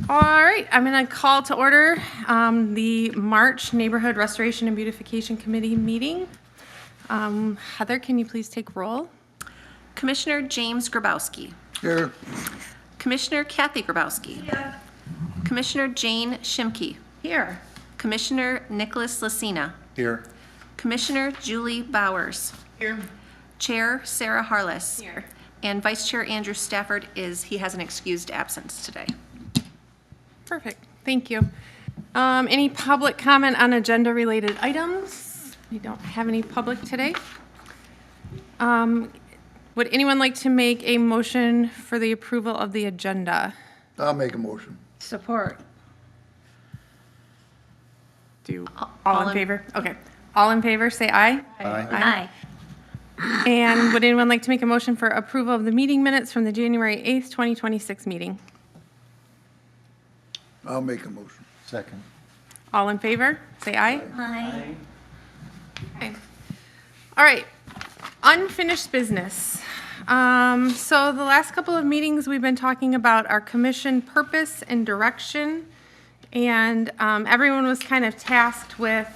All right, I'm going to call to order the March Neighborhood Restoration and Beautification Committee meeting. Heather, can you please take roll? Commissioner James Grabowski. Here. Commissioner Kathy Grabowski. Here. Commissioner Jane Shimke. Here. Commissioner Nicholas Lacina. Here. Commissioner Julie Bowers. Here. Chair Sarah Harless. Here. And Vice Chair Andrew Stafford he has an excused absence today. Perfect, thank you. Any public comment on agenda-related items? We don't have any public today. Would anyone like to make a motion for the approval of the agenda? I'll make a motion. Support. All in favor? Okay. All in favor, say aye. Aye. And would anyone like to make a motion for approval of the meeting minutes from the January 8th, 2026 meeting? I'll make a motion. Second. All in favor, say aye. Aye. Okay. All right, unfinished business. So the last couple of meetings, we've been talking about our commission purpose and direction. And everyone was kind of tasked with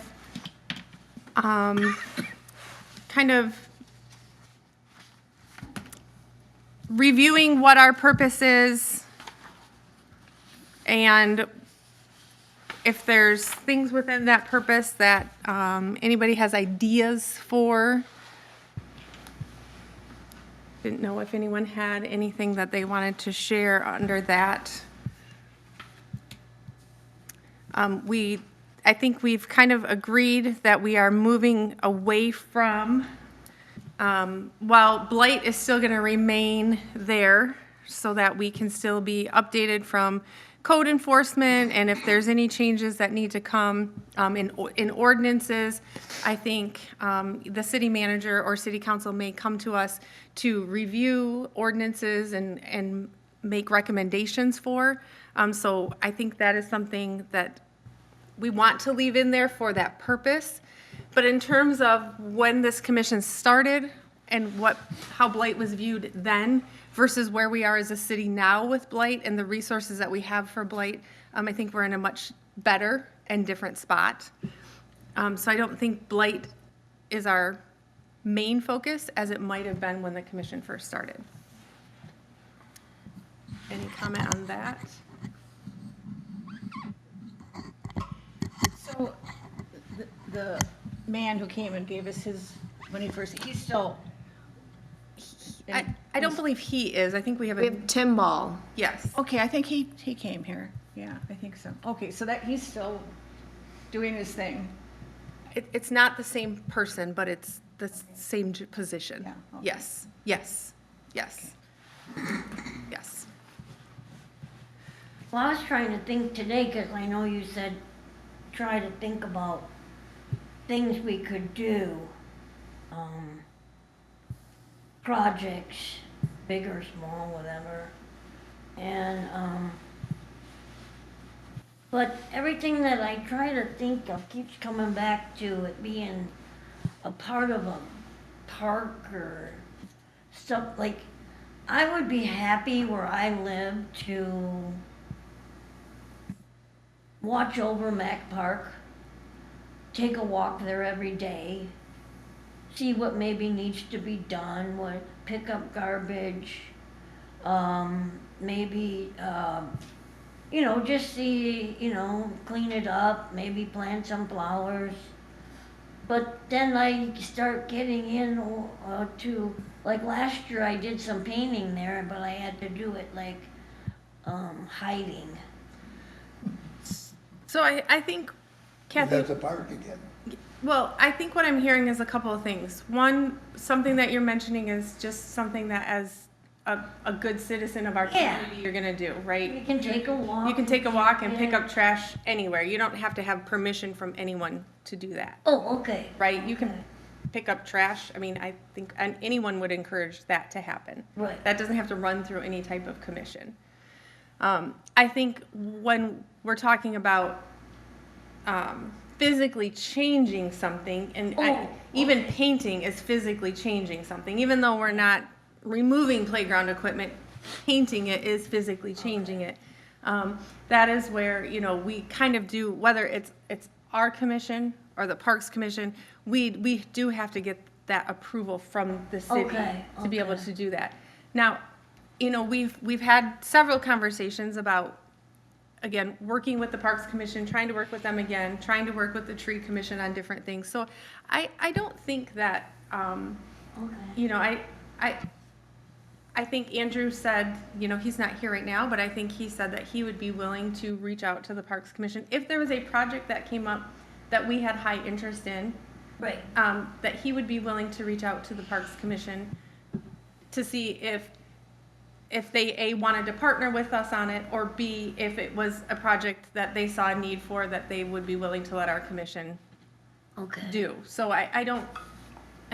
kind of reviewing what our purpose is and if there's things within that purpose that anybody has ideas for. Didn't know if anyone had anything that they wanted to share under that. I think we've kind of agreed that we are moving away from, while blight is still going to remain there so that we can still be updated from code enforcement, and if there's any changes that need to come in ordinances, I think the city manager or city council may come to us to review ordinances and make recommendations for. So I think that is something that we want to leave in there for that purpose. But in terms of when this commission started and how blight was viewed then versus where we are as a city now with blight and the resources that we have for blight, I think we're in a much better and different spot. So I don't think blight is our main focus as it might have been when the commission first started. Any comment on that? So the man who came and gave us when he first, he's still. I don't believe he is. I think we have We have Tim Ball. yes. Okay, I think he came here. Yeah, I think so. Okay, so that he's still doing his thing. It's not the same person, but it's the same position. Yeah, okay. Yes, yes, yes, yes. Well, I was trying to think today, because I know you said try to think about things we could do, projects, big or small, whatever. And, but everything that I try to think of keeps coming back to it being a part of a park or stuff. Like, I would be happy where I live to watch over Mac Park, take a walk there every day, see what maybe needs to be done, what pick up garbage, maybe just see, clean it up, maybe plant some flowers. But then I start getting in to, like last year I did some painting there, but I had to do it like hiding. So I think, Kathy, That's a park again. well, I think what I'm hearing is a couple of things. One, something that you're mentioning is just something that as a good citizen of our Yeah. community you're gonna do, right? You can take a walk. You can take a walk and pick Yeah. up trash anywhere. You don't have to have permission from anyone to do that, Oh, okay. right? You can pick up trash. I mean, I think anyone would encourage that to happen. Right. That doesn't have to run through any type of commission. I think when we're talking about physically changing something, and even painting is physically changing something, even though we're not removing playground equipment, painting it is physically changing it. That is where, you know, we kind of do, whether it's our commission or the Parks Commission, we do have to get that approval from the city Okay, to be able okay. to do that. Now, you know, we've had several conversations about, again, working with the Parks Commission, trying to work with them again, trying to work with the Tree Commission on different things. So I don't think that, Okay. you know, I think Andrew said, you know, he's not here right now, but I think he said that he would be willing to reach out to the Parks Commission if there was a project that came up that we had high interest in, Right. that he would be willing to reach out to the Parks Commission to see if they, A, wanted to partner with us on it, or B, if it was a project that they saw a need for, that they would be willing to let our commission Okay. do. So I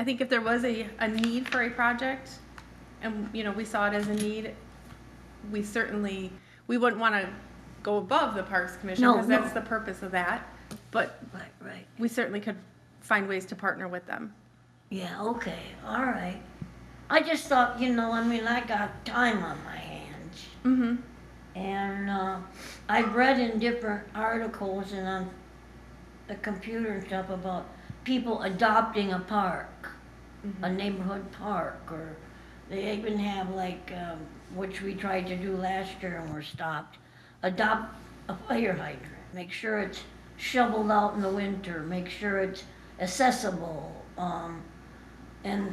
think if there was a need for a project, and, you know, we saw it as a need, we wouldn't want to go above the Parks Commission, No, because no. that's the purpose of that. But Right. we certainly could find ways to partner with them. Yeah, okay, all right. I just thought, you know, I mean, I got time on my hands. Mm-hmm. And I've read in different articles and on the computer and stuff about people adopting a park, a neighborhood park, or they even have like, which we tried to do last year and were stopped, adopt a fire hydrant, make sure it's shoveled out in the winter, make sure it's accessible, and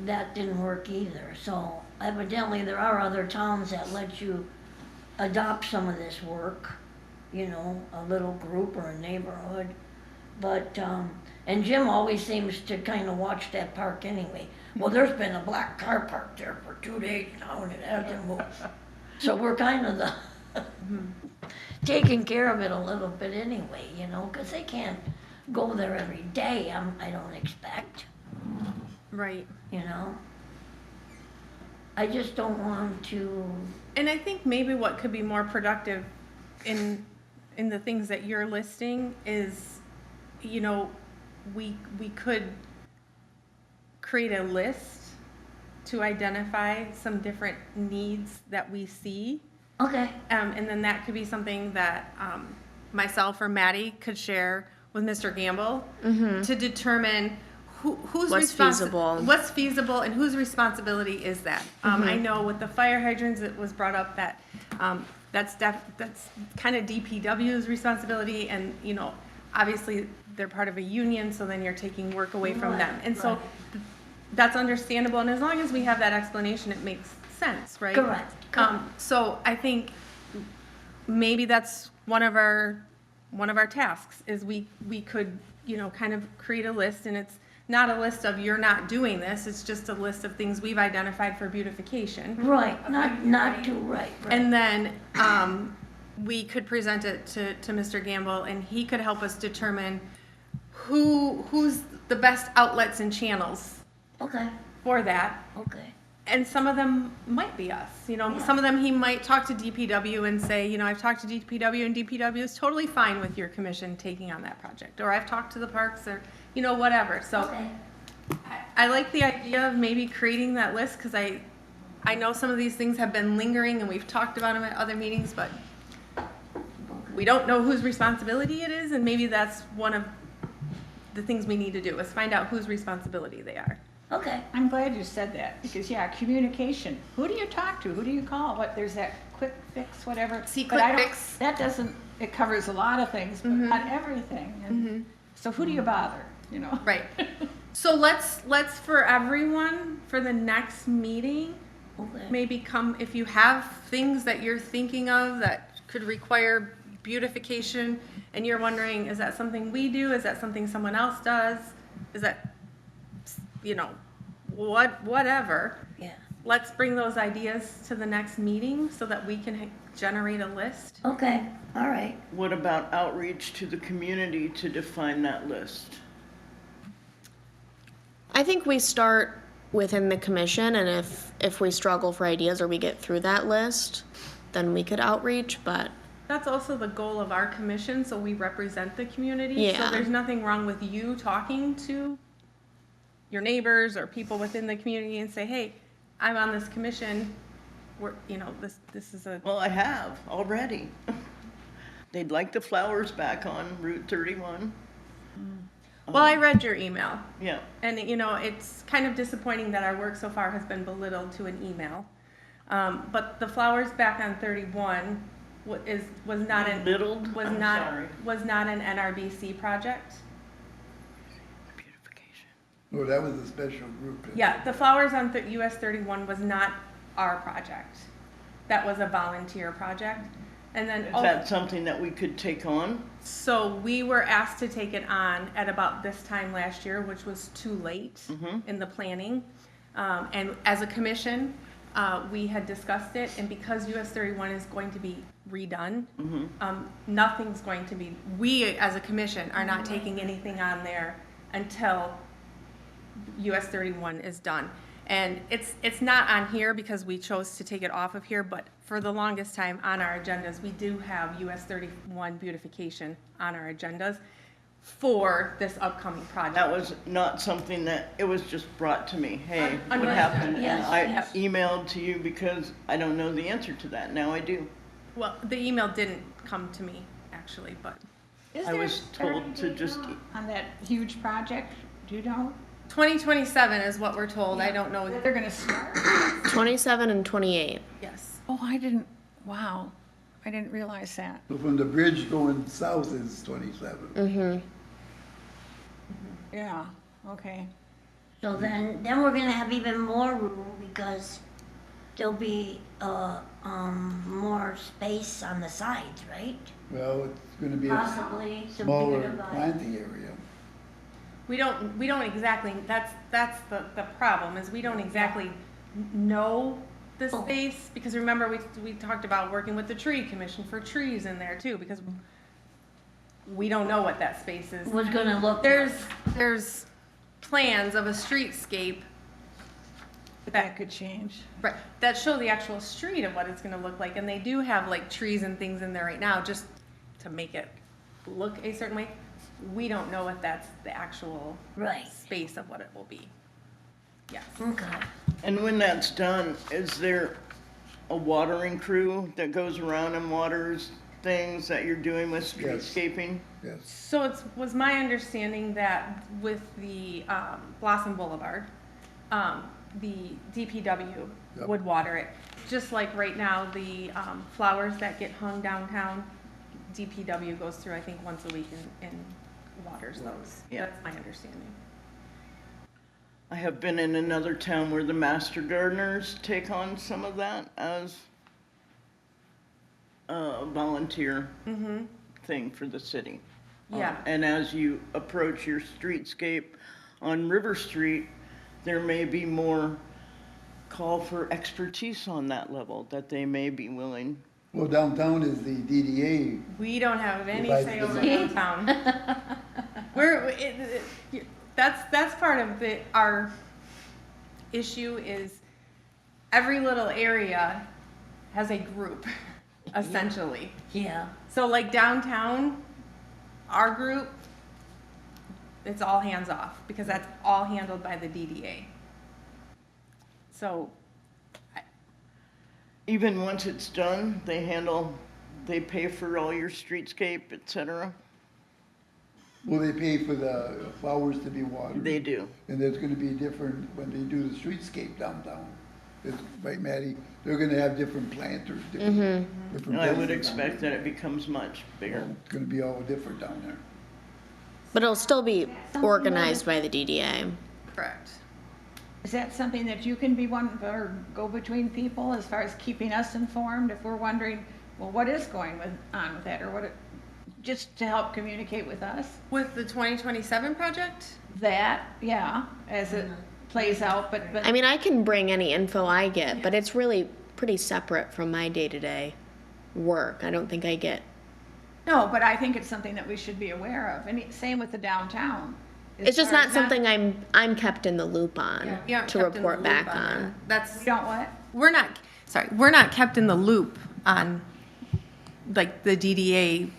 that didn't work either. So evidently there are other towns that let you adopt some of this work, you know, a little group or a neighborhood. But, and Jim always seems to kind of watch that park anyway. Well, there's been a black car parked there for 2 days now and it hasn't moved. So we're kind of taking care of it a little bit anyway, you know, because they can't go there every day, I don't expect, Right. you know. I just don't want to, And I think maybe what could be more productive in the things that you're listing is, you know, we could create a list to identify some different needs that we see. okay, And then that could be something that myself or Maddie could share with Mr. Gamble to determine who's What's feasible. what's feasible, and whose responsibility is that. I know with the fire hydrants, it was brought up that that's kind of DPW's responsibility, and, you know, obviously they're part of a union, so then you're taking work away from them, and so that's understandable. And as long as we have that explanation, it makes sense, right? correct. So I think maybe that's one of our tasks is we could, you know, kind of create a list, and it's not a list of you're not doing this, it's just a list of things we've identified for beautification. Right, not too right. And then we could present it to Mr. Gamble, and he could help us determine who's the best outlets and channels Okay, for that. okay, And some of them might be us, you know, Yeah. some of them he might talk to DPW and say, you know, I've talked to DPW and DPW is totally fine with your commission taking on that project. Or I've talked to the parks, or, you know, whatever. So okay, I like the idea of maybe creating that list, because I know some of these things have been lingering and we've talked about them at other meetings, but we don't know whose responsibility it is, and maybe that's one of the things we need to do, is find out whose responsibility they are. okay. I'm glad you said that, because, yeah, communication, who do you talk to, who do you call, there's that quick fix, whatever. See, But I quick don't- fix. That doesn't, it covers a lot of things, but not everything, and so who do you bother, you know? Right. So let's for everyone, for the next meeting, Okay. maybe come, if you have things that you're thinking of that could require beautification, and you're wondering, is that something we do? Is that something someone else does? Is that, you know, whatever. Yeah, Let's bring those ideas to the next meeting so that we can generate a list. okay, all right. What about outreach to the community to define that list? I think we start within the commission, and if we struggle for ideas or we get through that list, then we could outreach, but That's also the goal of our commission, so we represent the community. Yeah. So there's nothing wrong with you talking to your neighbors or people within the community and say, hey, I'm on this commission, we're, you know, this is a, Well, I have already. They'd like the flowers back on Route 31. well, I read your email. Yeah. And, you know, it's kind of disappointing that our work so far has been belittled to an email. But the flowers back on 31 was not an, Belittled? was I'm not, sorry. was not an NRBC project. Beautification. No, that was a special group. Yeah, the flowers on US 31 was not our project. That was a volunteer project. And then, Is that something that we could take on? so we were asked to take it on at about this time last year, which was too late in the planning. And as a commission, we had discussed it, and because US 31 is going to be redone, nothing's going to be, we as a commission are not taking anything on there until US 31 is done. And it's not on here because we chose to take it off of here, but for the longest time on our agendas, we do have US 31 beautification on our agendas for this upcoming project. That was not something that, it was just brought to me, hey, what Understood. happened? And Yes, I yes. emailed to you because I don't know the answer to that. Now I do. Well, the email didn't come to me, actually, but Is I there was a told start to date just, now on that huge project? Do you know? 2027 is what we're told. I don't know. They're gonna start? 27 and 28. Yes. Oh, I didn't, wow, I didn't realize that. So from the bridge going south is 27. Yeah, okay. So then we're gonna have even more room because there'll be, more space on the sides, right? Well, it's gonna be a Possibly some smaller beautified. planting area. We don't exactly, that's the problem, is we don't exactly know the Oh. space, because remember, we talked about working with the tree commission for trees in there too, because we don't know what that space is. Was gonna look. There's plans of a streetscape That could change. right, that show the actual street of what it's gonna look like, and they do have like trees and things in there right now, just to make it look a certain way. We don't know if that's the actual Right. space of what it will be. Yes. Okay. and when that's done, is there a watering crew that goes around and waters things that you're doing with Yes. streetscaping? Yes. So was my understanding that with the Blossom Boulevard, the DPW Yep. would water it. Just like right now, the flowers that get hung downtown, DPW goes through, I think, once a week and waters those. Yeah. That's my understanding. I have been in another town where the master gardeners take on some of that as a volunteer thing for the city. Yeah. And as you approach your streetscape on River Street, there may be more call for expertise on that level, that they may be willing. Well, downtown is the DDA. We don't have any Right. say over downtown. That's part of our issue is every little area has a group, essentially. Yeah. So like downtown, our group, it's all hands off because that's all handled by the DDA. So, Even once it's done, they pay for all your streetscape, et cetera? Well, they pay for the flowers to be watered. They do. And there's gonna be different, when they do the streetscape downtown. Right, Maddie? They're gonna have different planters, different And I would places down expect there. that it becomes much bigger. It's gonna be all different down there. But it'll still be organized by the DDA. correct. Is that something that you can be one, or go between people as far as keeping us informed if we're wondering, well, what is going on with that, or what, just to help communicate with us? With the 2027 project, That, yeah, as it plays out, but I mean, I can bring any info I get, but it's really pretty separate from my day-to-day work. I don't think I get. no, but I think it's something that we should be aware of, and same with the downtown. As It's just far not as something I'm kept in the loop on you aren't to kept in the report loop back on on. that. That's, We don't what? we're not kept in the loop on like the DDA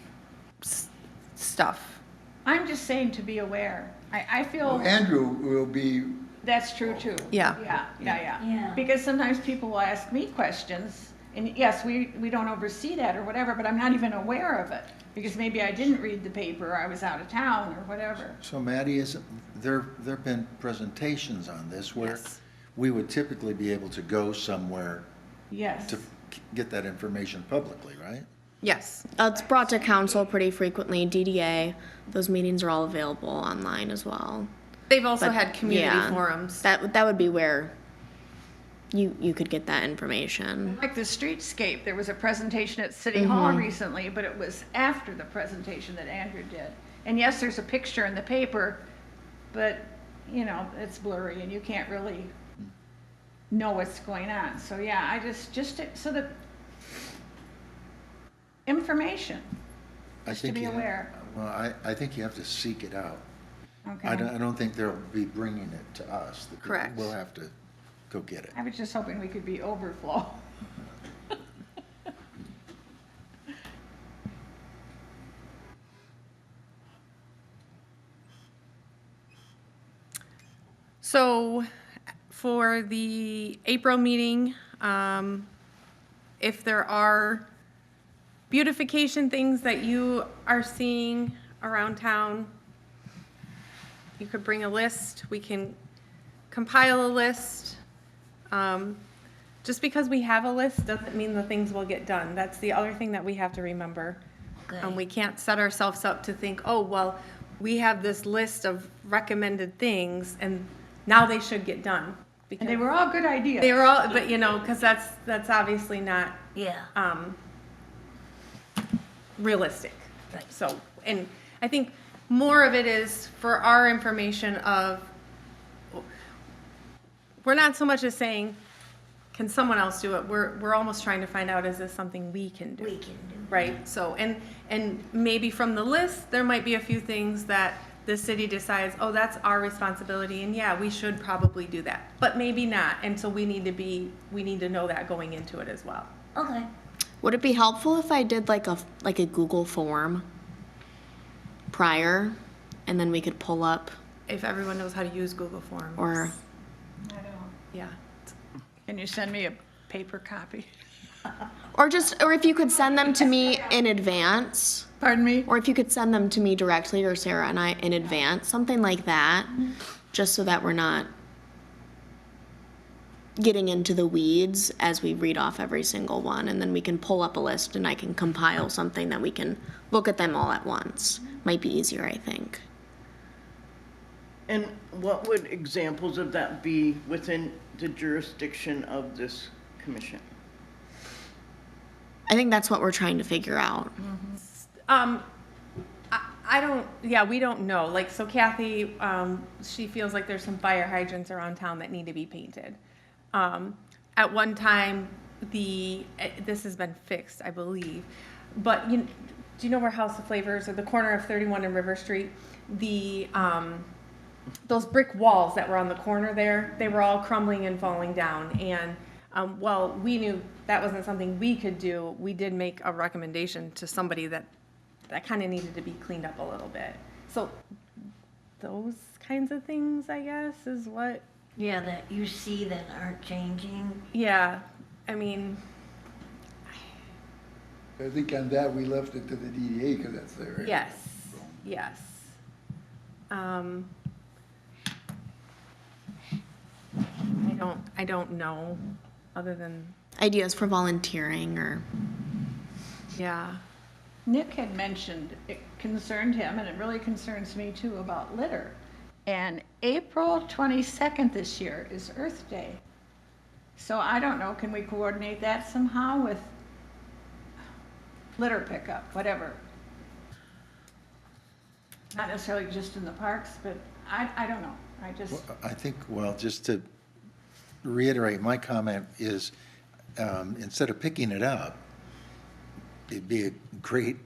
stuff. I'm just saying to be aware. I feel. Well, Andrew will be That's true too. Yeah. Yeah. Because sometimes people will ask me questions, and yes, we don't oversee that or whatever, but I'm not even aware of it. Because maybe I didn't read the paper, or I was out of town, or whatever. So Maddie, there've been presentations on this where Yes. we would typically be able to go somewhere Yes. to get that information publicly, right? Yes. It's brought to council pretty frequently, DDA, those meetings are all available online as well. They've also But, had community yeah, forums. That would be where you could get that information. Like the streetscape, there was a presentation at City Hall recently, but it was after the presentation that Andrew did. And yes, there's a picture in the paper, but, you know, it's blurry and you can't really know what's going on. So yeah, I just so that information, I just to think be you have- aware. Well, I think you have to seek it out. Okay. I don't think they'll be bringing it to us. Correct. We'll have to go get it. I was just hoping we could be overflow. So for the April meeting, if there are beautification things that you are seeing around town, you could bring a list. We can compile a list. Just because we have a list doesn't mean the things will get done. That's the other thing that we have to remember. Okay. We can't set ourselves up to think, oh, well, we have this list of recommended things and now they should get done. And they were all good ideas. They were all, but you know, because that's obviously not Yeah. realistic. Right. So, and I think more of it is for our information of, we're not so much as saying, can someone else do it? We're almost trying to find out, is this something we can do? We can do. Right, so, and maybe from the list, there might be a few things that the city decides, oh, that's our responsibility, and yeah, we should probably do that, but maybe not, and so we need to know that going into it as well. Okay. Would it be helpful if I did like a Google form prior, and then we could pull up, If everyone knows how to use Google Forms. or, I know. Yeah, Can you send me a paper copy? or if you could send them to me in advance, Pardon me? or if you could send them to me directly or Sarah and I in advance, something like that, just so that we're not getting into the weeds as we read off every single one, and then we can pull up a list and I can compile something that we can look at them all at once. Might be easier, I think. And what would examples of that be within the jurisdiction of this commission? I think that's what we're trying to figure out. I don't, yeah, we don't know, like, so Kathy, she feels like there's some fire hydrants around town that need to be painted. At one time, this has been fixed, I believe, but do you know where House of Flavors, or the corner of 31 and River Street, those brick walls that were on the corner there, they were all crumbling and falling down, and well, we knew that wasn't something we could do. We did make a recommendation to somebody that kind of needed to be cleaned up a little bit. So those kinds of things, I guess, is what, Yeah, that you see that aren't changing. yeah, I mean, I think on that, we left it to the DDA, because that's their. yes, yes. I don't know, other than, Ideas for volunteering or, yeah. Nick had mentioned it concerned him, and it really concerns me too, about litter. And April 22nd this year is Earth Day. So I don't know, can we coordinate that somehow with litter pickup, whatever? Not necessarily just in the parks, but I don't know. I just, Well, I think, well, just to reiterate, my comment is, instead of picking it up, it'd be a great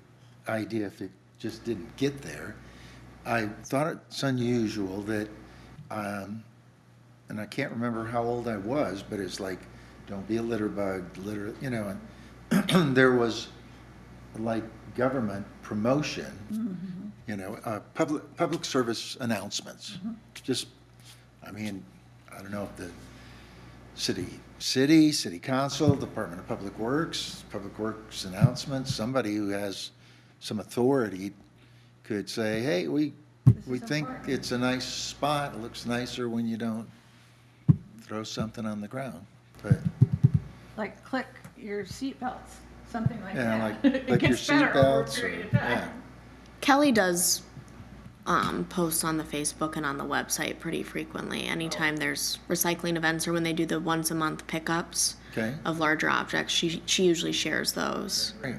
idea if it just didn't get there. I thought it's unusual that, and I can't remember how old I was, but it's like, don't be a litter bug, litter, and there was like government promotion, public service announcements. Just, I mean, I don't know if the city council, Department of Public Works announcements, somebody who has some authority could say, hey, we think it's a nice spot, it looks nicer when you don't throw something on the ground. But, Like click your seatbelts, something like yeah, that. like It your gets better over a seatbelts or, period of time. yeah. Kelly does post on the Facebook and on the website pretty frequently. Anytime there's recycling events or when they do the once a month pickups Okay. of larger objects, she usually shares those. Great.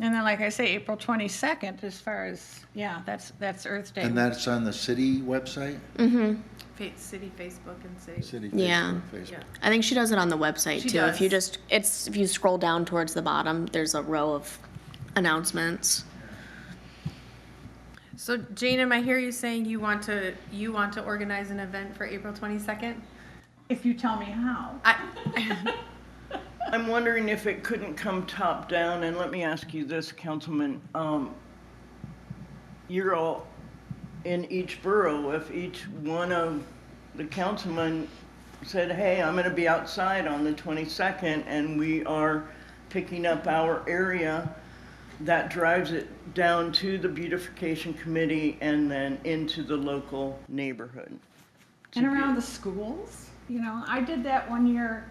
And then, like I say, April 22nd, as far as, yeah, that's Earth Day. And that's on the city website? City Facebook and city. City Yeah. Facebook, Facebook. I think she does it on the website She too. If you does. if you scroll down towards the bottom, there's a row of announcements. So Jane, am I hear you saying you want to organize an event for April 22nd? If you tell me how. I'm wondering if it couldn't come top down, and let me ask you this, Councilman. You're all in each borough, if each one of the councilmen said, hey, I'm gonna be outside on the 22nd, and we are picking up our area, that drives it down to the beautification committee and then into the local neighborhood. And around the schools, you know, I did that one year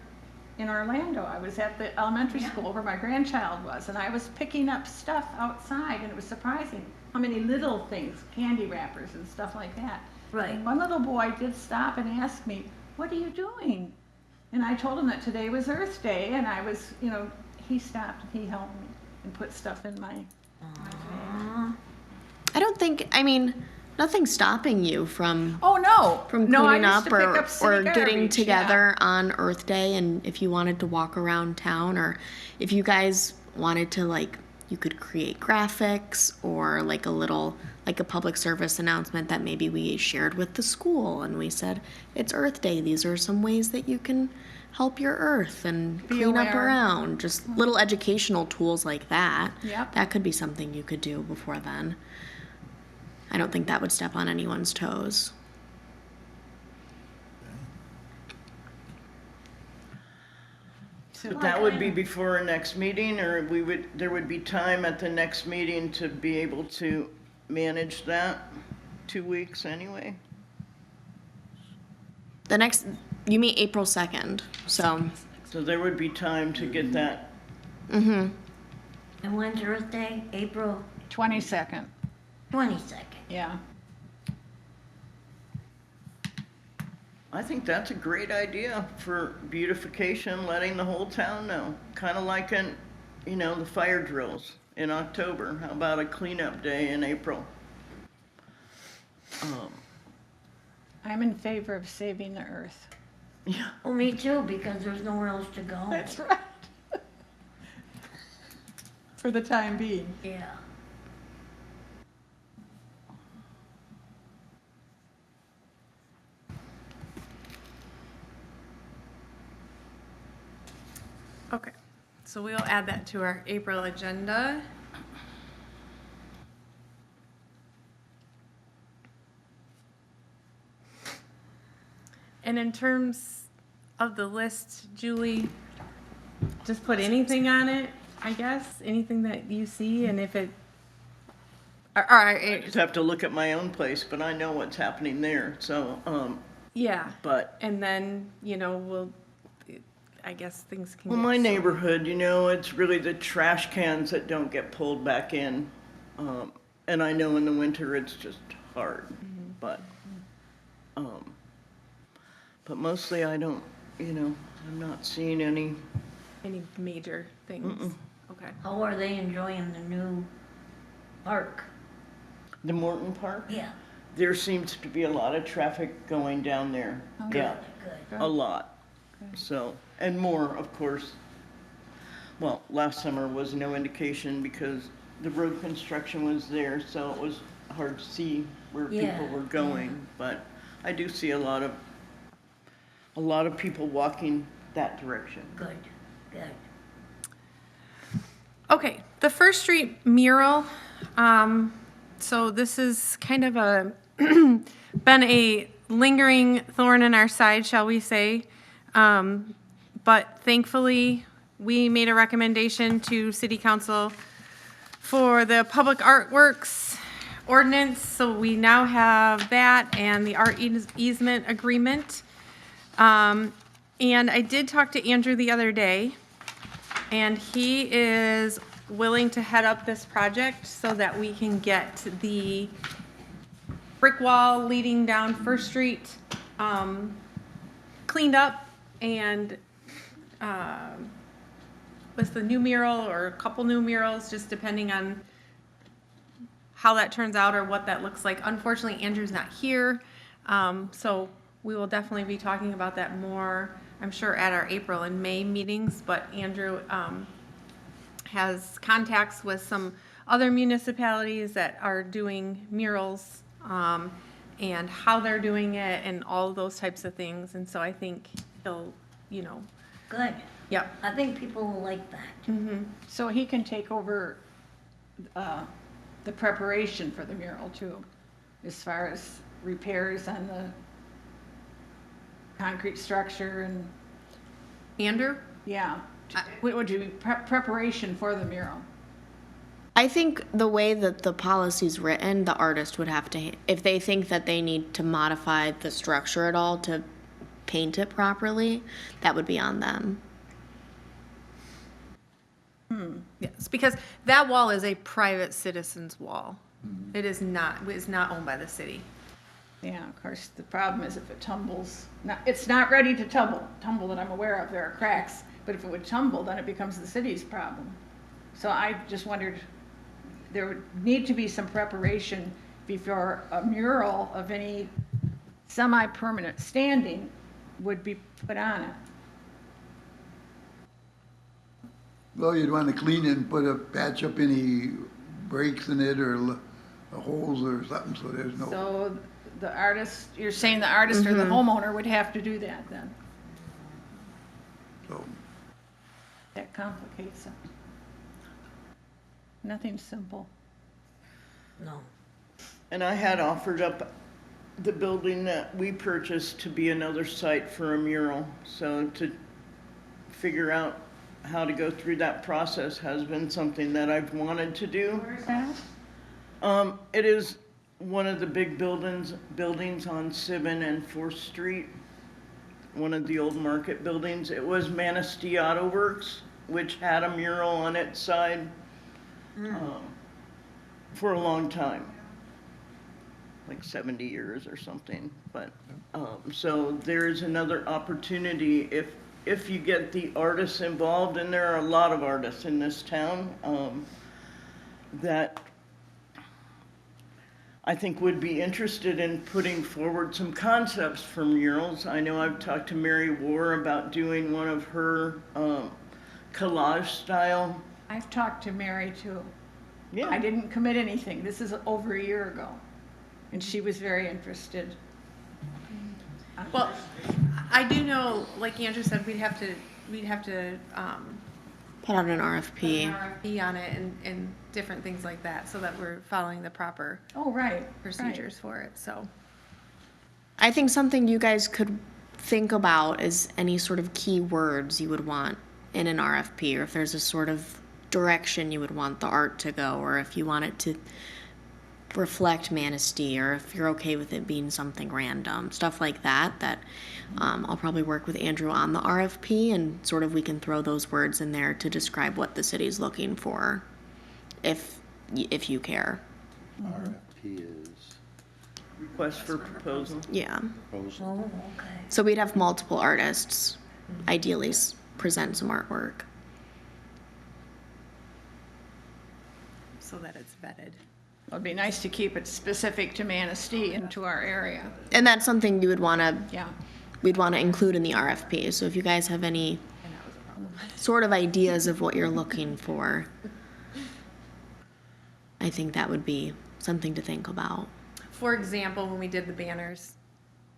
in Orlando. I was at the elementary school where my grandchild was, and I was picking up stuff outside, and it was surprising how many little things, candy wrappers and stuff like that. Right. And one little boy did stop and ask me, what are you doing? And I told him that today was Earth Day, and I was, you know, he stopped and he helped me and put stuff in my I don't think. I mean, nothing's stopping you from Oh, no. from No, I cleaning used up to pick up city or getting garbage, together on Earth Day, and if you wanted to walk around town, or if you guys wanted to, like, you could create graphics or like a public service announcement that maybe we shared with the school, and we said it's Earth Day, these are some ways that you can help your earth and Be clean up aware. around, just little educational tools like that. Yep. That could be something you could do before then. I don't think that would step on anyone's toes. So that would be before our next meeting, or there would be time at the next meeting to be able to manage that? 2 weeks anyway? You mean April 2nd, so. So there would be time to get that. And when's Earth Day? April 22nd. 22nd. Yeah. I think that's a great idea for beautification, letting the whole town know. Kind of like the fire drills in October. How about a cleanup day in April? I'm in favor of saving the earth. Yeah. Well, me too, because there's nowhere else to go. That's right. For the time being. Yeah. Okay, so we'll add that to our April agenda. And in terms of the list, Julie, just put anything on it, I guess, anything that you see, and if it, I just have to look at my own place, but I know what's happening there, so, yeah. but. And then, I guess things can Well, get my sorted. neighborhood, it's really the trash cans that don't get pulled back in. And I know in the winter it's just hard, but mostly I don't, I'm not seeing any. Any major things? Okay. How are they enjoying the new park? The Morton Park? Yeah. There seems to be a lot of traffic going down there. Yeah, Good. a lot. So, and more, of course. Well, last summer was no indication because the road construction was there, so it was hard to see where people Yeah, were going. But I do see a lot of people walking that direction. Good. Okay, the First Street mural. So this is kind of been a lingering thorn in our side, shall we say. But thankfully, we made a recommendation to City Council for the public artworks ordinance, so we now have that and the art easement agreement. And I did talk to Andrew the other day, and he is willing to head up this project so that we can get the brick wall leading down First Street cleaned up, and with the new mural or a couple new murals, just depending on how that turns out or what that looks like. Unfortunately, Andrew's not here, so we will definitely be talking about that more, I'm sure, at our April and May meetings. But Andrew has contacts with some other municipalities that are doing murals, and how they're doing it and all of those types of things. And so I think he'll, Good. yep. I think people will like that. So he can take over the preparation for the mural too, as far as repairs on the concrete structure and, Andrew? yeah. What would you be, preparation for the mural? I think the way that the policy's written, the artist would have to, if they think that they need to modify the structure at all to paint it properly, that would be on them. Yes, because that wall is a private citizen's wall. It is not owned by the city. Yeah, of course, the problem is if it tumbles, it's not ready to tumble that I'm aware of, there are cracks, but if it would tumble, then it becomes the city's problem. So I just wondered, there would need to be some preparation before a mural of any semi-permanent standing would be put on it. Well, you'd want to clean it and patch up any breaks in it or holes or something, so there's no. So the artist, you're saying the artist or the homeowner would have to do that then? So, That complicates it. Nothing simple. No. And I had offered up the building that we purchased to be another site for a mural. So to figure out how to go through that process has been something that I've wanted to do. Where is that? It is one of the big buildings on 7th and 4th Street, one of the old market buildings. It was Manistee Auto Works, which had a mural on its side for a long time, like 70 years or something. But so there's another opportunity if you get the artists involved, and there are a lot of artists in this town that I think would be interested in putting forward some concepts for murals. I know I've talked to Mary War about doing one of her collage style. I've talked to Mary too. Yeah. I didn't commit anything. This is over a year ago. And she was very interested. Well, I do know, like Andrew said, we'd have to Put out an put an RFP. RFP on it and different things like that, so that we're following the proper Oh, right. procedures for it, so. I think something you guys could think about is any sort of key words you would want in an RFP, or if there's a sort of direction you would want the art to go, or if you want it to reflect Manistee, or if you're okay with it being something random, stuff like that, I'll probably work with Andrew on the RFP, and sort of we can throw those words in there to describe what the city's looking for, if you care. RFP is Request for proposal. Yeah. proposal. Oh, okay. So we'd have multiple artists, ideally present some artwork. So that it's vetted. It'd be nice to keep it specific to Manistee and to our area. And that's something you would want to, Yeah. we'd want to include in the RFP. So if you guys have any sort of ideas of what you're looking for, I think that would be something to think about. For example, when we did the banners,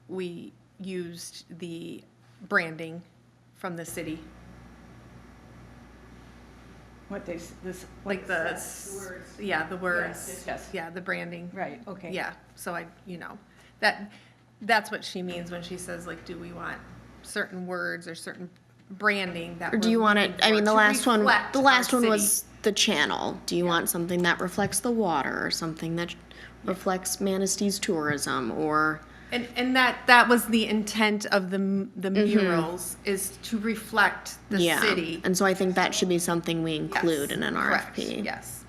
we used the branding from the city, What this. like the words. Yes, yes. Yeah, the branding. Right, okay. Yeah, so that, That's what she means when she says, like, do we want certain words or certain branding that Or do you want it, I mean, the last one city. was the channel. Do you want something that reflects the water or something that reflects Manistee's tourism or? And that was the intent of the murals, is to reflect the Yeah. city. And so I think that should be something we include Yes, in an correct, RFP. yes.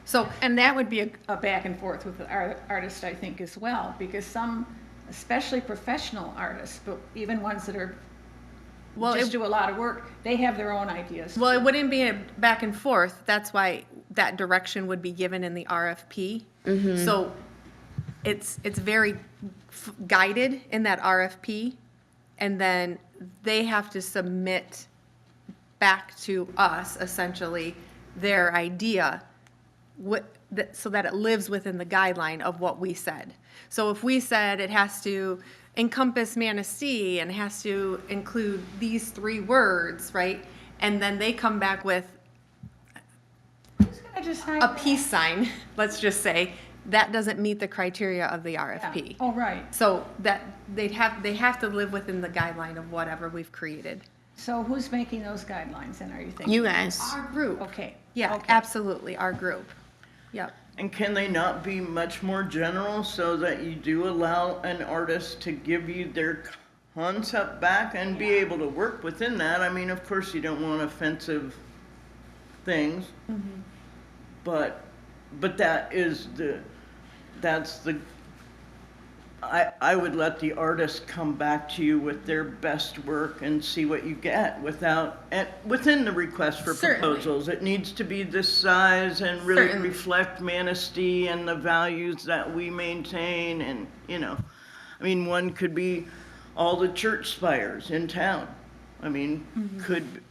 So, And that would be a back and forth with the artist, I think, as well, because some, especially professional artists, but even ones that are, well, just it, do a lot of work, they have their own ideas. well, it wouldn't be a back and forth. That's why that direction would be given in the RFP. So it's very guided in that RFP, and then they have to submit back to us, essentially, their idea, so that it lives within the guideline of what we said. So if we said it has to encompass Manistee and has to include these 3 words, right? And then they come back with Who's gonna decide a that? peace sign, let's just say, that doesn't meet the criteria of the Yeah. RFP. Oh, right. So that they have to live within the guideline of whatever we've created. So who's making those guidelines, then, are you thinking? You guys. Our group. Okay. Yeah, Okay. absolutely, our group. Yep. And can they not be much more general so that you do allow an artist to give you their concept back and be able to work within that? I mean, of course, you don't want offensive things, but I would let the artist come back to you with their best work and see what you get within the request for Certainly. proposals. It needs to be this size and really Certainly. reflect Manistee and the values that we maintain, and, I mean, one could be all the church spires in town. I mean,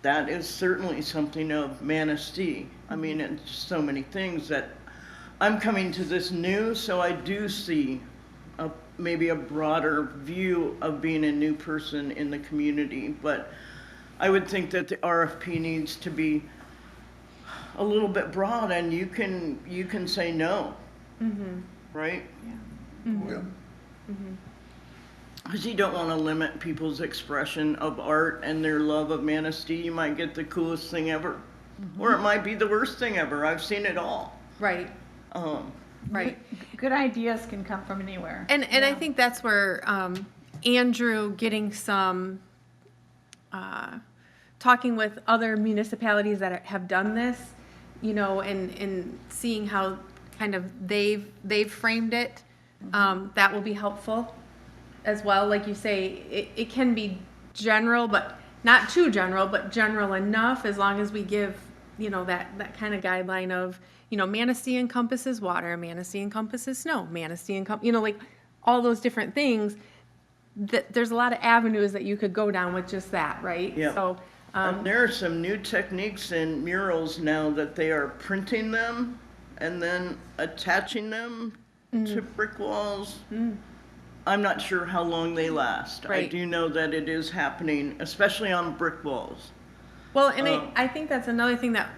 that is certainly something of Manistee. I mean, it's just so many things that I'm coming to this new, so I do see maybe a broader view of being a new person in the community. But I would think that the RFP needs to be a little bit broad, and you can say no, right? Well, Because you don't want to limit people's expression of art and their love of Manistee. You might get the coolest thing ever, or it might be the worst thing ever. I've seen it all. Right, Um, right. Good ideas can come from anywhere. And I think that's where Andrew getting some, talking with other municipalities that have done this, and seeing how kind of they've framed it, that will be helpful as well. Like you say, it can be general, but not too general, but general enough, as long as we give, that kind of guideline of, Manistee encompasses water, Manistee encompasses snow, Manistee like all those different things. There's a lot of avenues that you could go down with just that, right? Yeah. So, and there are some new techniques in murals now that they are printing them and then attaching them to brick walls. I'm not sure how long they last. I Right. do know that it is happening, especially on brick walls. well, and I think that's another thing that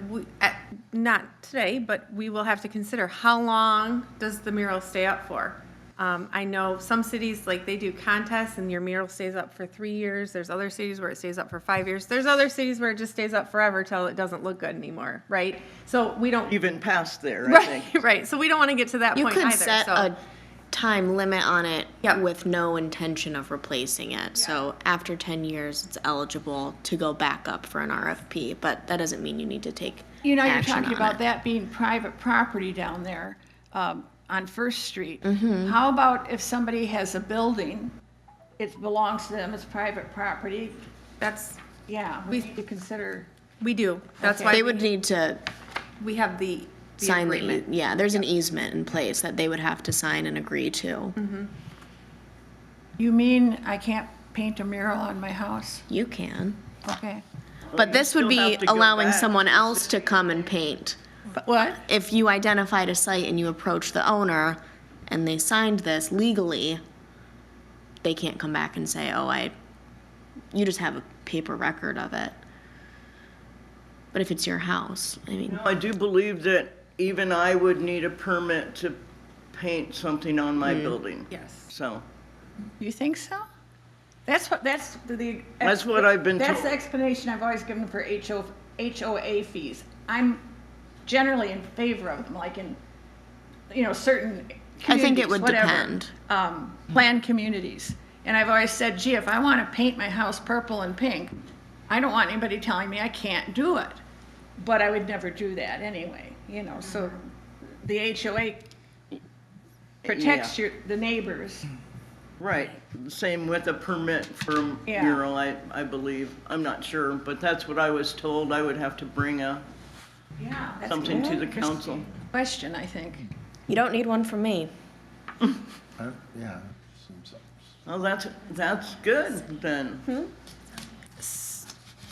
not today, but we will have to consider. How long does the mural stay up for? I know some cities, like, they do contests and your mural stays up for 3 years. There's other cities where it stays up for 5 years. There's other cities where it just stays up forever till it doesn't look good anymore, right? So we don't, Even past there, I think. right, right. So we don't want to get to that You point could either. set So a time limit on it Yep. with no intention of replacing it. So after 10 years, it's eligible to go back up for an RFP, but that doesn't mean you need to take You're action talking on about it. that being private property down there, on First Street. Mm-hmm. How about if somebody has a building, it belongs to them, it's private property? that's, Yeah, we need to consider, we do. That's Okay. why They would need to we have the sign the, agreement. yeah, there's an easement in place that they would have to sign and agree to. you mean I can't paint a mural on my house? You can. Okay. But you this would still be have to go allowing back. someone else to come and paint. But what? If you identified a site and you approached the owner and they signed this legally, they can't come back and say, you just have a paper record of it. But if it's your house, I mean, I do believe that even I would need a permit to paint something on my building. Yes. So, You think so? That's what I've been That's told. the explanation I've always given for HOA fees. I'm generally in favor of them, like in, certain I think it communities, would whatever, depend. Planned communities. And I've always said, gee, if I want to paint my house purple and pink, I don't want anybody telling me I can't do it. But I would never do that anyway, so the HOA protects the neighbors. Right, same with a permit for Yeah. mural, I believe. I'm not sure, but that's what I was told. I would have to bring Yeah, that's something to the a council. question, I think. You don't need one from me. Yeah. Oh, that's good then.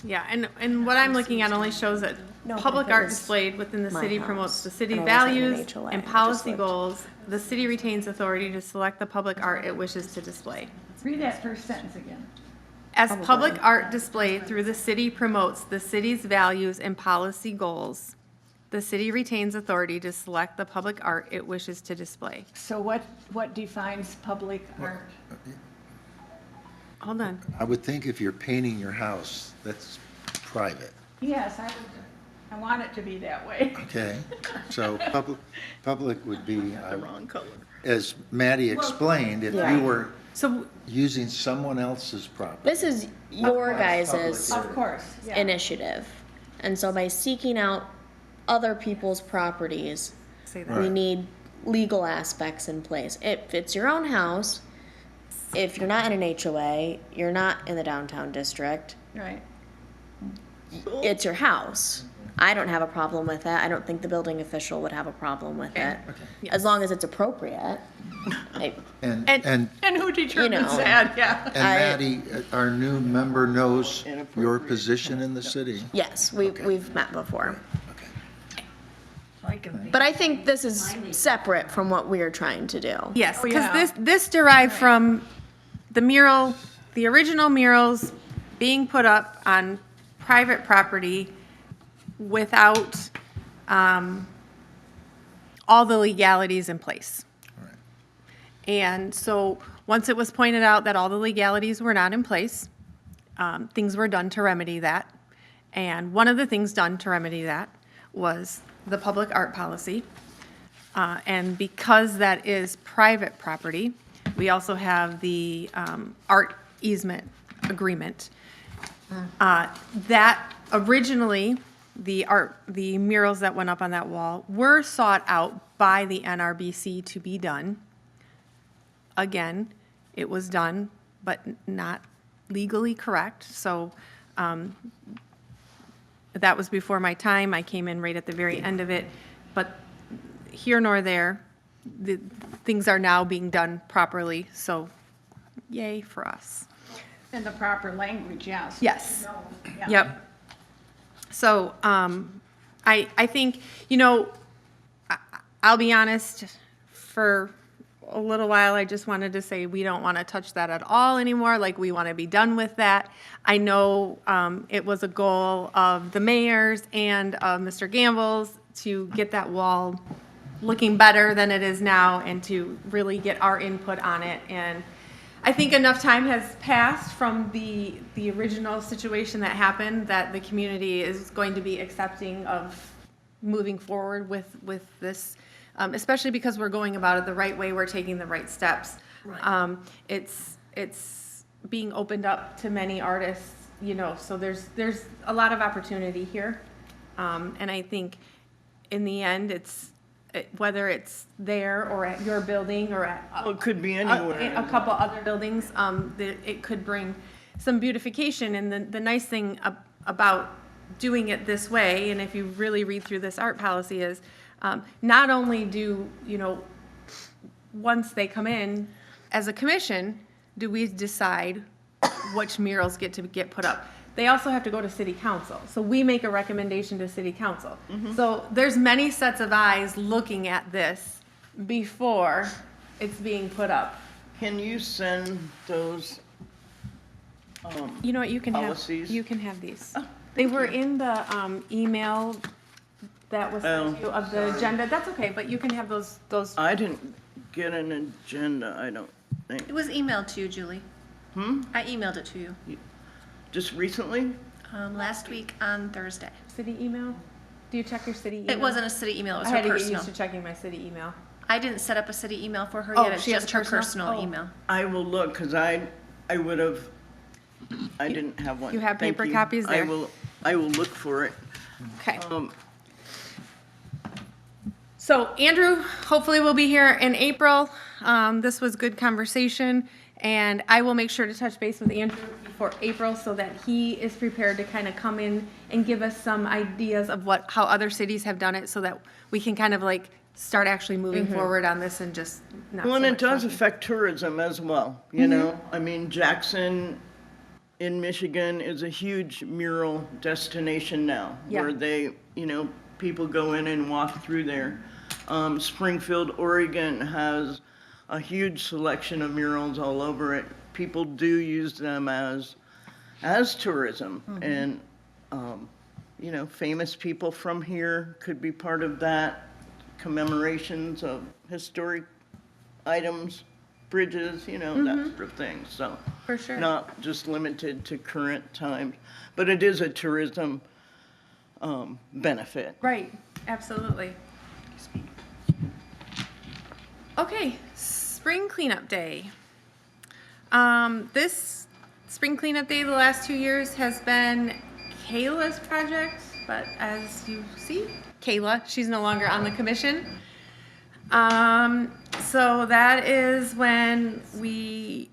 Yeah, and what I'm looking at only shows that No, public if it art was displayed within the my city house promotes the city and I wasn't in an values HOA, I and just policy lived- goals. The city retains authority to select the public art it wishes to display. Read that first sentence again. As public art displayed through the city promotes the city's values and policy goals, the city retains authority to select the public art it wishes to display. So what defines public art? Hold on. I would think if you're painting your house, that's private, Yes, I want it to be that way. okay? So public would be, The wrong color. as Maddie explained, if Yeah. you were So using someone else's property. This is your guys's Of course, yeah. initiative. And so by seeking out other people's properties, say that. we need legal aspects in place. If it's your own house, if you're not in an HOA, you're not in the downtown district, Right. it's your house. I don't have a problem with that. I don't think the building official would have a problem with it. As long as it's appropriate. And And- And who determines know. that? Yeah. And Maddie, our new member knows your position in the city. Yes, we've met before. Okay. But I think this is separate from what we are trying to do. Yes, Oh, because yeah. this derived from the mural, the original murals being put up on private property without all the legalities in place. Right. And so, once it was pointed out that all the legalities were not in place, things were done to remedy that. And one of the things done to remedy that was the public art policy. And because that is private property, we also have the art easement agreement. That originally, the murals that went up on that wall were sought out by the NRBC to be done. Again, it was done, but not legally correct, so that was before my time. I came in right at the very end of it, but here nor there, the things are now being done properly, so yay for us. In the proper language, yes. Yes. Yeah. Yep. So, I think, I'll be honest, for a little while, I just wanted to say we don't want to touch that at all anymore, like we want to be done with that. I know it was a goal of the mayor's and of Mr. Gamble's to get that wall looking better than it is now and to really get our input on it. And I think enough time has passed from the original situation that happened that the community is going to be accepting of moving forward with this, especially because we're going about it the right way, we're taking the right steps. It's being opened up to many artists, so there's a lot of opportunity here. And I think in the end, whether it's there or at your building or at Well, it could be anywhere. a couple other buildings, it could bring some beautification. And the nice thing about doing it this way, and if you really read through this art policy, is not only do, once they come in, as a commission, do we decide which murals get to get put up. They also have to go to city council. So we make a recommendation to city council. So there's many sets of eyes looking at this before it's being put up. Can you send those, You know what, you can Policies? have these. They were in the email that was sent to you of the agenda. That's okay, but you can have those. I didn't get an agenda, think. It was emailed to you, Julie. I emailed it to you Just recently? last week on Thursday. City email? Do you check your city email? It wasn't a city email, it was I her had to get personal. used to checking my city email. I didn't set up a city email for her Oh, yet, it's she has just a her personal? personal Oh. email. I will look, because I would have, I didn't have one. You have Thank paper you. copies there? I will look for it. Okay. Um, So Andrew, hopefully will be here in April. This was good conversation, and I will make sure to touch base with Andrew before April so that he is prepared to kind of come in and give us some ideas of how other cities have done it, so that we can kind of like start actually moving forward on this and just not Well, so and it much does talking. affect tourism as well, you know? I mean, Jackson in Michigan is a huge mural destination now, Yeah. where they, people go in and walk through there. Springfield, Oregon has a huge selection of murals all over it. People do use them as tourism, and, famous people from here could be part of that, commemorations of historic items, bridges, that sort of thing, so. For sure. Not just limited to current times, but it is a tourism benefit. Right, absolutely. Okay, spring cleanup day. This spring cleanup day the last 2 years has been Kayla's project, but as you see, Kayla, she's no longer on the commission. So that is when we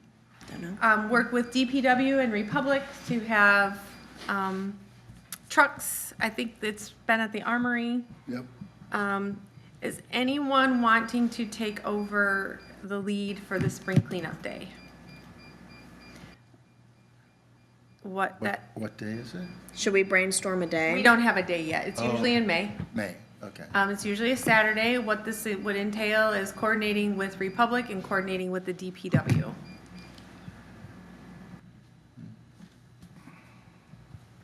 work with DPW and Republic to have trucks. I think it's been at the Armory. Yep. Is anyone wanting to take over the lead for the spring cleanup day? What What day is it? Should we brainstorm a day? we don't have a day yet. It's usually in May. May, okay. It's usually a Saturday. What this would entail is coordinating with Republic and coordinating with the DPW.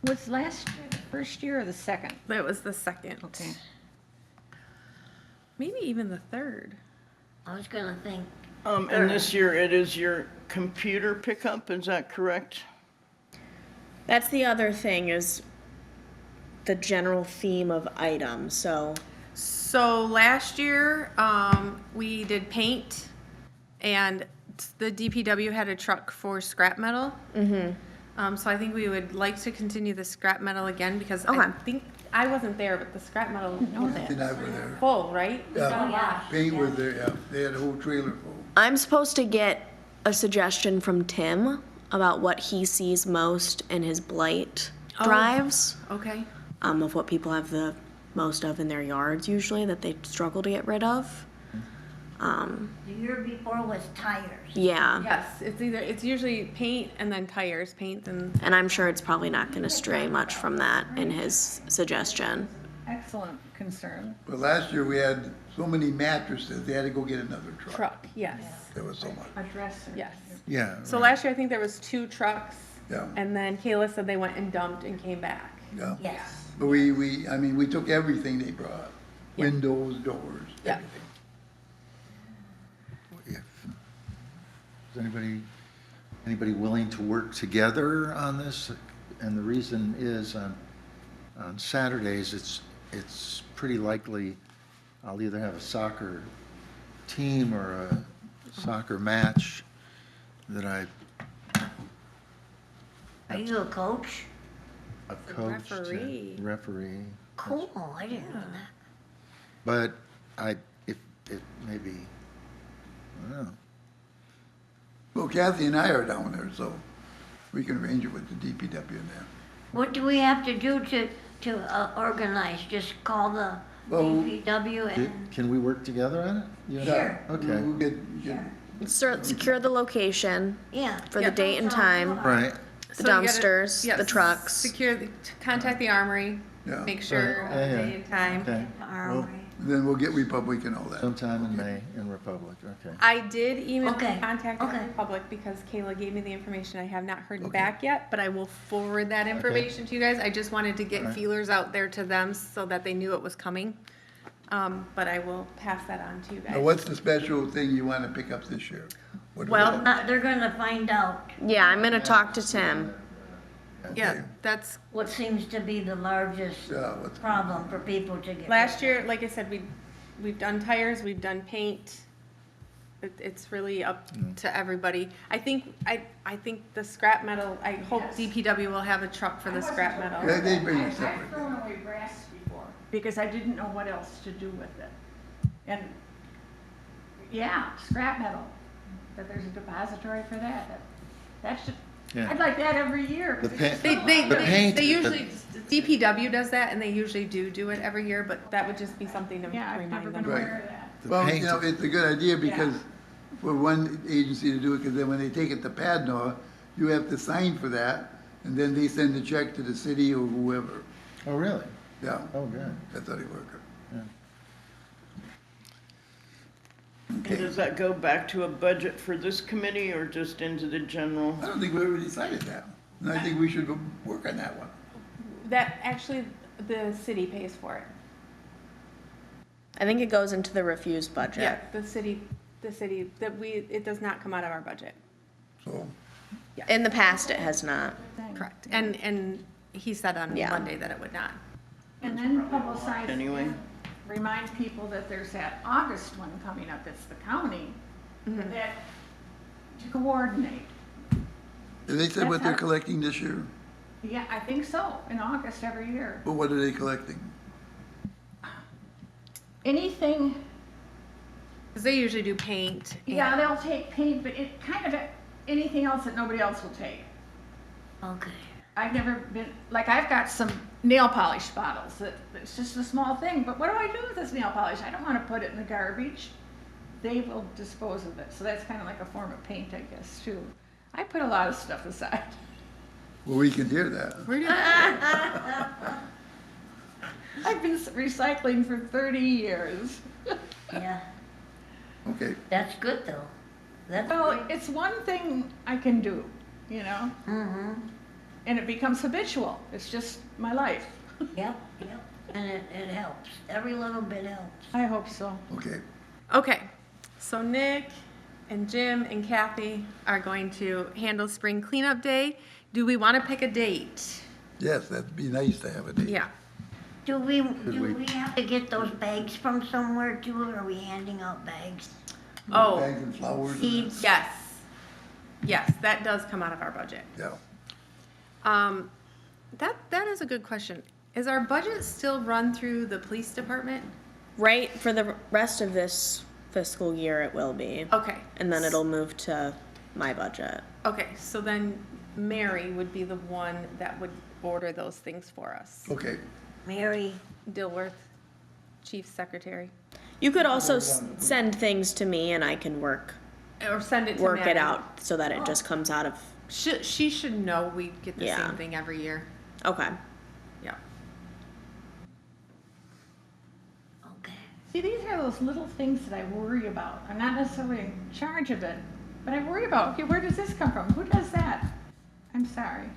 Was last year the first year or the second? That was the second. Okay. Maybe even the third. I was gonna think, And this year it is your computer pickup, is that correct? That's the other thing is the general theme of items. So Last year, we did paint, and the DPW had a truck for scrap metal. So I think we would like to continue the scrap metal again, because I Okay. think, I wasn't there, but the scrap metal was And I were there. full, right? Yeah, paint was there, yeah. They had a whole trailer full. I'm supposed to get a suggestion from Tim about what he sees most in his blight drives, Okay. of what people have the most of in their yards usually that they struggle to get rid of. the year before was tires. Yeah. Yes, it's usually paint and then tires, paint and, And I'm sure it's probably not going to stray much from that in his suggestion. Excellent concern. But last year we had so many mattresses, they had to go get another truck. truck, yes, There was so much. A dresser. yes. Yeah. So right. last year, I think there was 2 trucks. Yeah. And then Kayla said they went and dumped and came back. Yeah. Yes. But we took everything they brought, Yeah. windows, doors, Yeah. everything. Is anybody willing to work together on this? And the reason is on Saturdays, it's pretty likely I'll either have a soccer team or a soccer match that Are you a coach? I've coached. and Referee. Referee. Cool, I didn't know that. But if maybe, I don't know. Well, Kathy and I are down there, so we can arrange it with the DPW and them. What do we have to do to organize? Just call the Well, DPW and, Can we work together on it? You and I? Sure. Okay, We'll get, Secure the location yeah. for the date and time, right. the So you gotta- dumpsters, yes, the trucks. Contact the Armory, Yeah. make sure Right. of Yeah, the yeah. day and time. Okay. Armory. then we'll get Republic and all that. Sometime in May in Republic, okay. I did email Okay, and contact okay. the Republic because Kayla gave me the information. I have not heard back yet, but I will forward that information to you guys. I just wanted to get Alright. feelers out there to them so that they knew it was coming. But I will pass that on to you Now, guys. what's the special thing you want to pick up this year? What do Well, we- They're gonna find out Yeah, I'm gonna talk to Tim. yeah, that's, what seems to be the largest what's- problem for people to get. last year, like I said, we've done tires, we've done paint. It's really up to everybody. I think the scrap metal, I hope DPW will have a truck for the scrap Yeah, metal. they bring it I've separate. thrown away brass before, because I didn't know what else to do with it. And, yeah, scrap metal, that there's a depository for that. That should, Yeah. I'd like that every year. 'cause The it's paint- just They, so they, much. The they paint- they the- usually, DPW does that, and they usually do it every year, but that would just be something to Yeah, I've never remind been them. Right. aware of that. The Well, paint- you know, it's a good idea because for one agency to do it, because then when they take it to Padua, you have to sign for that, and then they send a check to the city or whoever. Oh, really? Yeah, Oh, good. that's how they work it. And Okay, does that go back to a budget for this committee or just into the general? I don't think we ever decided that, and I think we should work on that one. That, actually, the city pays for it. I think it goes into the refused budget. Yeah, the city, it does not come out of our budget. So, In the past, it has not. Correct. And he said on Yeah. Monday that it would not. And then publicize. Anyway. Remind people that there's that August one coming up, that's the county, that, to coordinate. have they said what they're That's how- collecting this year? Yeah, I think so, in August every year. But what are they collecting? Anything, Because they usually do paint. yeah, and- they'll take paint, but it kind of, anything else that nobody else will take. Okay. I've never been, like, I've got some nail polish bottles that, it's just a small thing, but what do I do with this nail polish? I don't want to put it in the garbage. They will dispose of it, so that's kind of like a form of paint, I guess, too. I put a lot of stuff aside. Well, we can hear that. Where do I've been recycling for 30 years. Yeah, Okay, that's good though. That's Well, good. it's one thing I can do, you know? Mm-hmm. And it becomes habitual. It's just my life. Yep, yep. And it helps. Every little bit helps. I hope so. okay. Okay, so Nick and Jim and Kathy are going to handle spring cleanup day. Do we want to pick a date? Yes, that'd be nice to have a date. Yeah. Do we have to get those bags from somewhere too, or are we handing out bags? Oh, Bags and flowers. and Seeds? yes. Yes, that does come out of our budget. that. Yeah. That is a good question. Is our budget still run through the police department? Right, for the rest of this fiscal year, it will be. Okay. And then it'll move to my budget. Okay, so then Mary would be the one that would order those things for us. Okay, Mary, Dilworth, chief secretary. You could also send things to me and I can work Or send it to it Maddie. out so that it just comes out of, She should know we get the Yeah. same thing every year. okay. Yeah. okay. See, these are those little things that I worry about. I'm not necessarily in charge of it, but I worry about, okay, where does this come from? Who does that? I'm sorry.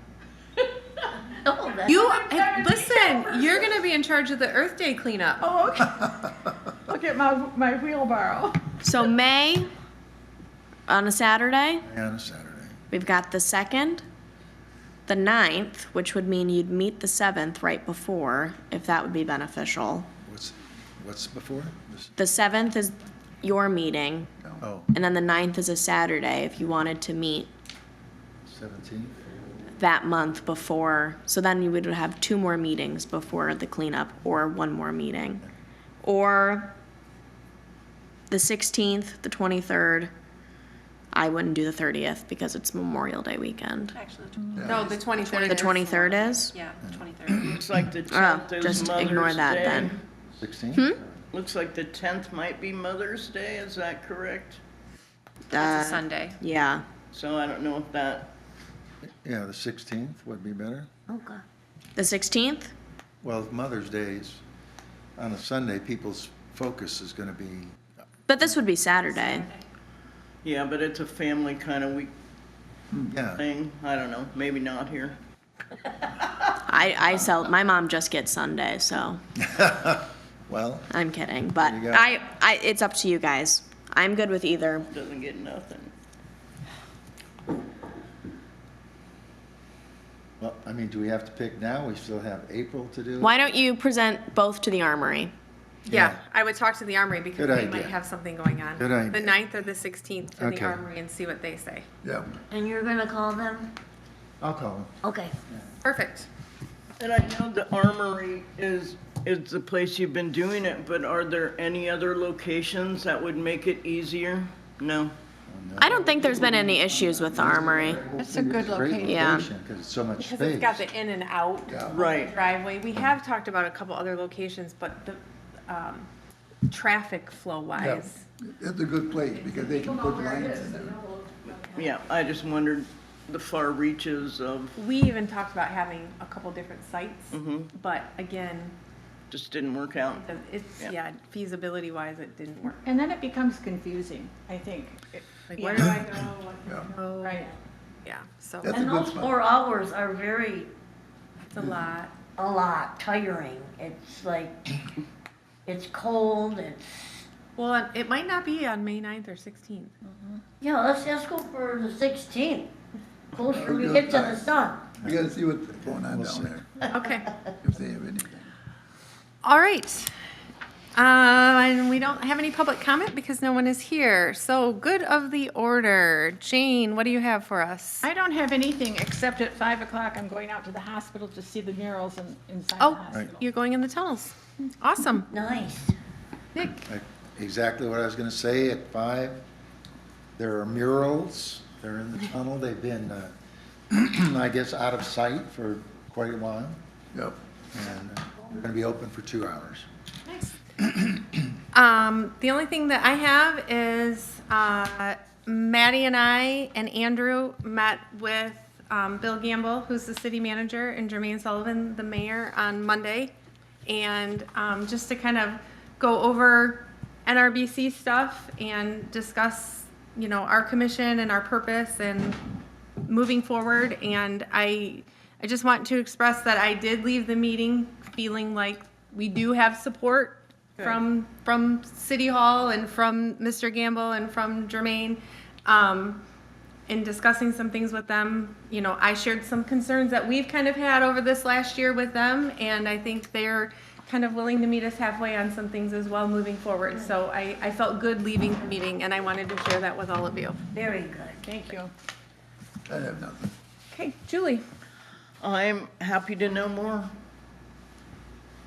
Oh, that's. You, I'm listen, you're gonna be in charge of the Earth Day cleanup. Oh, okay. Look at my wheelbarrow. So May, on a Saturday, On a Saturday. we've got the 2nd, the 9th, which would mean you'd meet the 7th right before, if that would be beneficial. What's before? This- The 7th is your meeting, Oh, and then the 9th is a Saturday if you wanted to meet 17th? that month before. So then you would have 2 more meetings before the cleanup, or 1 more meeting. Or the 16th, the 23rd. I wouldn't do the 30th because it's Memorial Day weekend. Actually, No, the 23rd. The 23rd is? yeah, the 23rd. Looks like the 10th is just Mother's ignore that Day. then. 16th? Looks like the 10th might be Mother's Day, is that correct? It's a Sunday. Yeah. So I don't know if that, Yeah, the 16th would be better. Okay. The 16th? Well, if Mother's Day is on a Sunday, people's focus is going to be, But this would be Saturday. yeah, but it's a family kind of week yeah. thing. I don't know, maybe not here. My mom just gets Sunday, so Well, I'm kidding. But There you go. it's up to you guys. I'm good with either. Doesn't get nothing. Well, I mean, do we have to pick now? We still have April to do it? Why don't you present both to the Armory? Yeah, Yeah. I would talk to the Armory because Good they idea. might have something going on. Good idea. The 9th or the 16th for the Okay. Armory and see what they say. Yeah. And you're gonna call them? I'll call him. Okay. Perfect. And I know the Armory is the place you've been doing it, but are there any other locations that would make it easier? No? I don't think there's been any issues with the Armory. That's a good It's great location. Yeah. because it's so much Because space. it's got the in and out Right. driveway. We have talked about a couple other locations, but the, traffic flow Yeah. wise. It's a good place because they can put lines in there. Yeah, I just wondered the far reaches of, We even talked about having a couple different sites, but again, just didn't work out. it's, Yeah. yeah, feasibility wise, it didn't work. And then it becomes confusing, I think. Like, where do I go? What Yeah. do I go? Right. Yeah, so That's a And good those spot. 4 hours are very, it's a lot. a lot, tiring. It's like, it's cold, it's, Well, it might not be on May 9th or 16th. yeah, let's go for the 16th. Closer We'll we do get it to the fast. sun. We gotta see what's going on We'll down see. there, Okay, if they have anything. all right. And we don't have any public comment because no one is here. So good of the order. Jane, what do you have for us? I don't have anything except at 5 o'clock, I'm going out to the hospital to see the murals inside the Oh, hospital. you're going in the tunnels. Awesome. Nice. Nick? Exactly what I was gonna say at 5. There are murals, they're in the tunnel, they've been, I guess, out of sight for quite a while, Yep. and they're gonna be open for 2 hours. Nice. The only thing that I have is Maddie and I and Andrew met with Bill Gamble, who's the city manager, and Jermaine Sullivan, the mayor, on Monday. And just to kind of go over NRBC stuff and discuss, you know, our commission and our purpose and moving forward. And I just want to express that I did leave the meeting feeling like we do have support from City Hall and from Mr. Gamble and from Jermaine. In discussing some things with them, you know, I shared some concerns that we've kind of had over this last year with them, and I think they're kind of willing to meet us halfway on some things as well moving forward. So I felt good leaving the meeting, and I wanted to share that with all of you. Very good. Thank you. I have nothing. Okay, Julie? I'm happy to know more.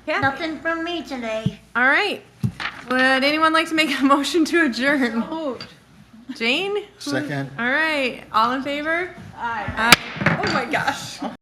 Kathy? Nothing from me today. All right. Would anyone like to make a motion to adjourn? Moved. Jane? Second. All right, all in favor? Aye. Oh my gosh.